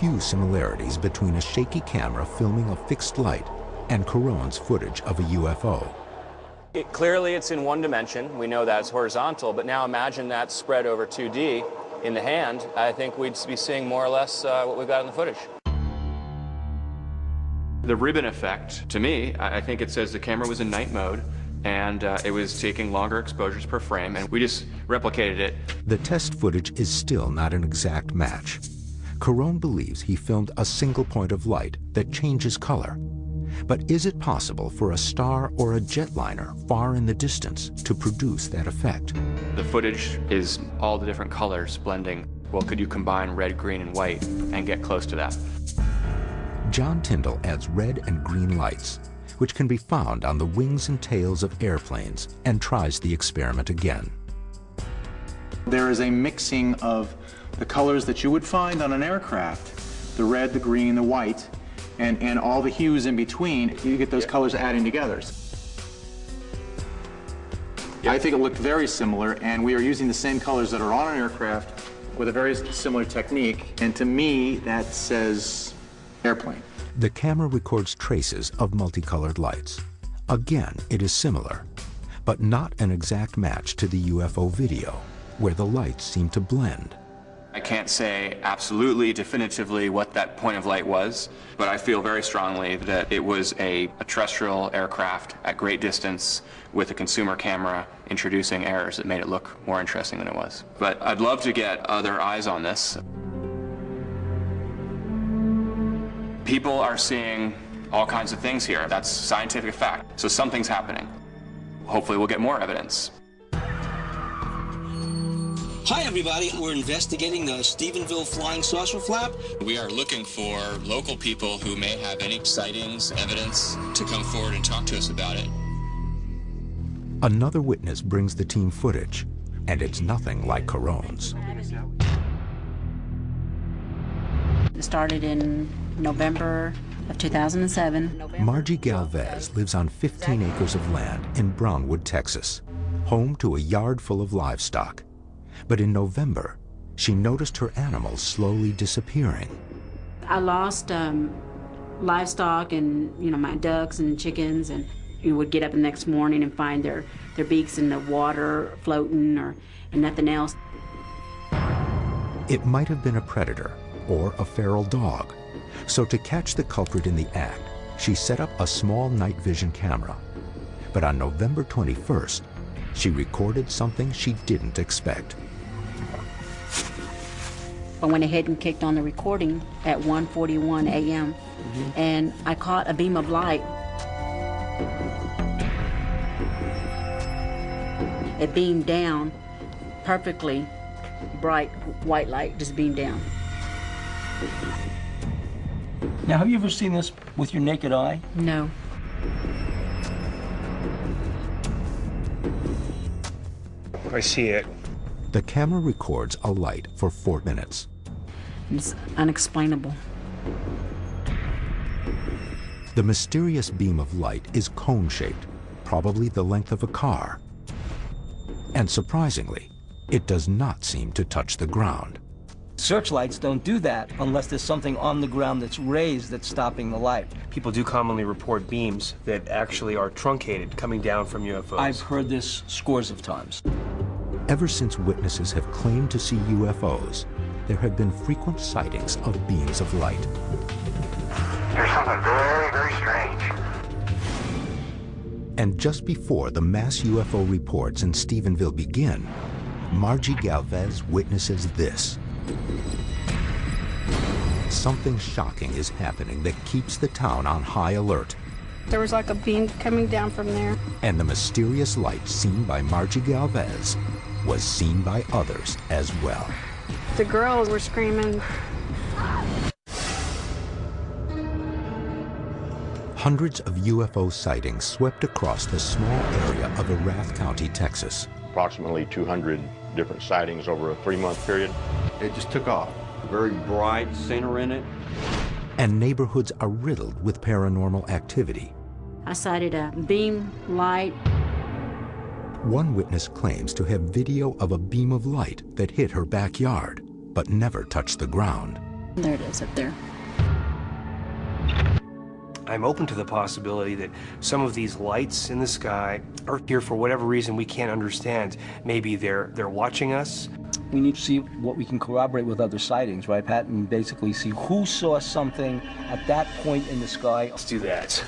few similarities between a shaky camera filming a fixed light and Caron's footage of a UFO. Clearly it's in one dimension. We know that's horizontal, but now imagine that spread over 2D in the hand. I think we'd be seeing more or less what we've got in the footage. The ribbon effect, to me, I think it says the camera was in night mode and it was taking longer exposures per frame, and we just replicated it. The test footage is still not an exact match. Caron believes he filmed a single point of light that changes color. But is it possible for a star or a jetliner far in the distance to produce that effect? The footage is all the different colors blending. Well, could you combine red, green, and white and get close to that? John Tyndall adds red and green lights, which can be found on the wings and tails of airplanes, and tries the experiment again. There is a mixing of the colors that you would find on an aircraft, the red, the green, the white, and all the hues in between. You get those colors adding together. I think it looked very similar, and we are using the same colors that are on an aircraft with a very similar technique, and to me that says airplane. The camera records traces of multicolored lights. Again, it is similar, but not an exact match to the UFO video, where the lights seem to blend. I can't say absolutely, definitively what that point of light was, but I feel very strongly that it was a terrestrial aircraft at great distance with a consumer camera introducing errors that made it look more interesting than it was. But I'd love to get other eyes on this. People are seeing all kinds of things here. That's scientific fact. So something's happening. Hopefully we'll get more evidence. Hi everybody, we're investigating the Stephenville flying saucer flap. We are looking for local people who may have any sightings, evidence, to come forward and talk to us about it. Another witness brings the team footage, and it's nothing like Caron's. It started in November of 2007. Margie Galvez lives on 15 acres of land in Brownwood, Texas, home to a yard full of livestock. But in November, she noticed her animals slowly disappearing. I lost livestock and, my ducks and chickens, and you would get up the next morning and find their beaks in the water floating and nothing else. It might have been a predator or a feral dog. So to catch the culprit in the act, she set up a small night vision camera. But on November 21st, she recorded something she didn't expect. I went ahead and kicked on the recording at 1:41 a.m. And I caught a beam of light. It beamed down, perfectly bright white light just beamed down. Now, have you ever seen this with your naked eye? No. I see it. The camera records a light for 4 minutes. It's unexplainable. The mysterious beam of light is cone-shaped, probably the length of a car. And surprisingly, it does not seem to touch the ground. Searchlights don't do that unless there's something on the ground that's raised that's stopping the light. People do commonly report beams that actually are truncated coming down from UFOs. I've heard this scores of times. Ever since witnesses have claimed to see UFOs, there have been frequent sightings of beams of light. There's something very, very strange. And just before the mass UFO reports in Stephenville begin, Margie Galvez witnesses this. Something shocking is happening that keeps the town on high alert. There was like a beam coming down from there. And the mysterious light seen by Margie Galvez was seen by others as well. The girls were screaming. Hundreds of UFO sightings swept across the small area of Erath County, Texas. Approximately 200 different sightings over a 3-month period. It just took off. Very bright center in it. And neighborhoods are riddled with paranormal activity. I sighted a beam light. One witness claims to have video of a beam of light that hit her backyard, but never touched the ground. There it is up there. I'm open to the possibility that some of these lights in the sky are here for whatever reason we can't understand. Maybe they're watching us. We need to see what we can corroborate with other sightings, right, Pat? And basically see who saw something at that point in the sky. Let's do that.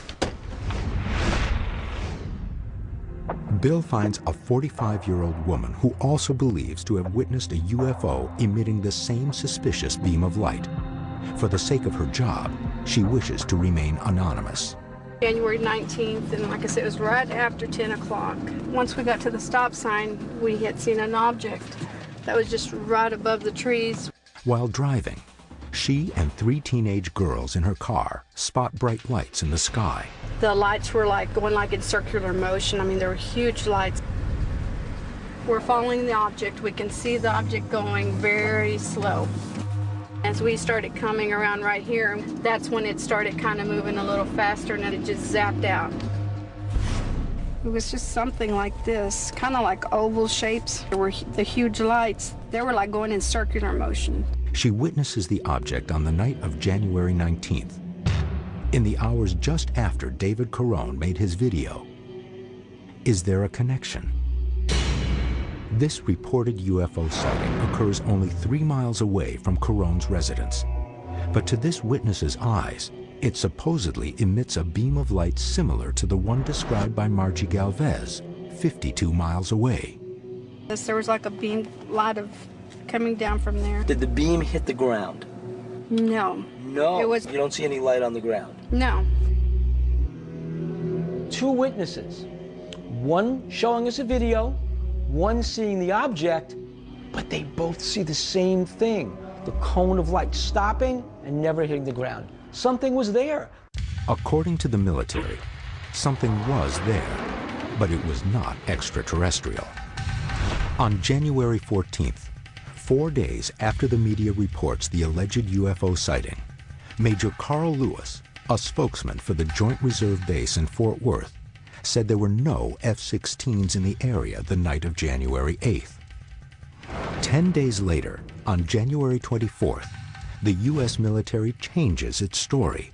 Bill finds a 45-year-old woman who also believes to have witnessed a UFO emitting the same suspicious beam of light. For the sake of her job, she wishes to remain anonymous. January 19th, and like I said, it was right after 10 o'clock. Once we got to the stop sign, we had seen an object that was just right above the trees. While driving, she and 3 teenage girls in her car spot bright lights in the sky. The lights were like going like in circular motion. I mean, there were huge lights. We're following the object. We can see the object going very slow. As we started coming around right here, that's when it started kind of moving a little faster, and then it just zapped out. It was just something like this, kind of like oval shapes. There were the huge lights. They were like going in circular motion. She witnesses the object on the night of January 19th, in the hours just after David Carone made his video. Is there a connection? This reported UFO sighting occurs only 3 miles away from Carone's residence. But to this witness's eyes, it supposedly emits a beam of light similar to the one described by Margie Galvez, 52 miles away. There was like a beam light coming down from there. Did the beam hit the ground? No. No. It was. You don't see any light on the ground? No. 2 witnesses, one showing us a video, one seeing the object, but they both see the same thing, the cone of light stopping and never hitting the ground. Something was there. According to the military, something was there, but it was not extraterrestrial. On January 14th, 4 days after the media reports the alleged UFO sighting, Major Carl Lewis, a spokesman for the Joint Reserve Base in Fort Worth, said there were no F-16s in the area the night of January 8th. 10 days later, on January 24th, the U.S. military changes its story.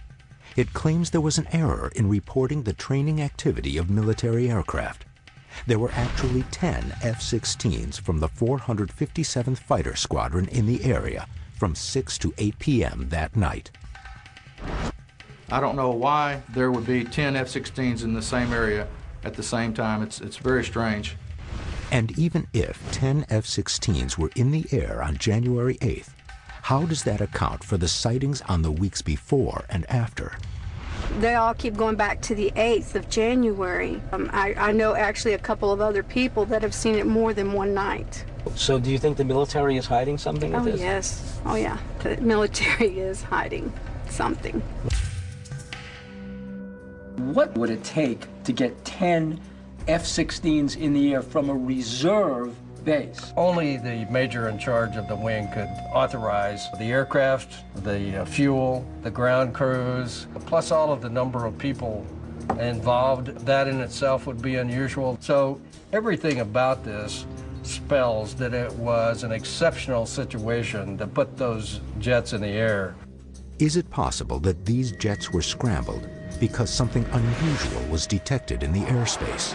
It claims there was an error in reporting the training activity of military aircraft. There were actually 10 F-16s from the 457th Fighter Squadron in the area from 6 to 8 p.m. that night. I don't know why there would be 10 F-16s in the same area at the same time. It's very strange. And even if 10 F-16s were in the air on January 8th, how does that account for the sightings on the weeks before and after? They all keep going back to the 8th of January. I know actually a couple of other people that have seen it more than one night. So do you think the military is hiding something with this? Oh, yes. Oh, yeah. The military is hiding something. What would it take to get 10 F-16s in the air from a reserve base? Only the major in charge of the wing could authorize the aircraft, the fuel, the ground crews, plus all of the number of people involved. That in itself would be unusual. So everything about this spells that it was an exceptional situation to put those jets in the air. Is it possible that these jets were scrambled because something unusual was detected in the airspace?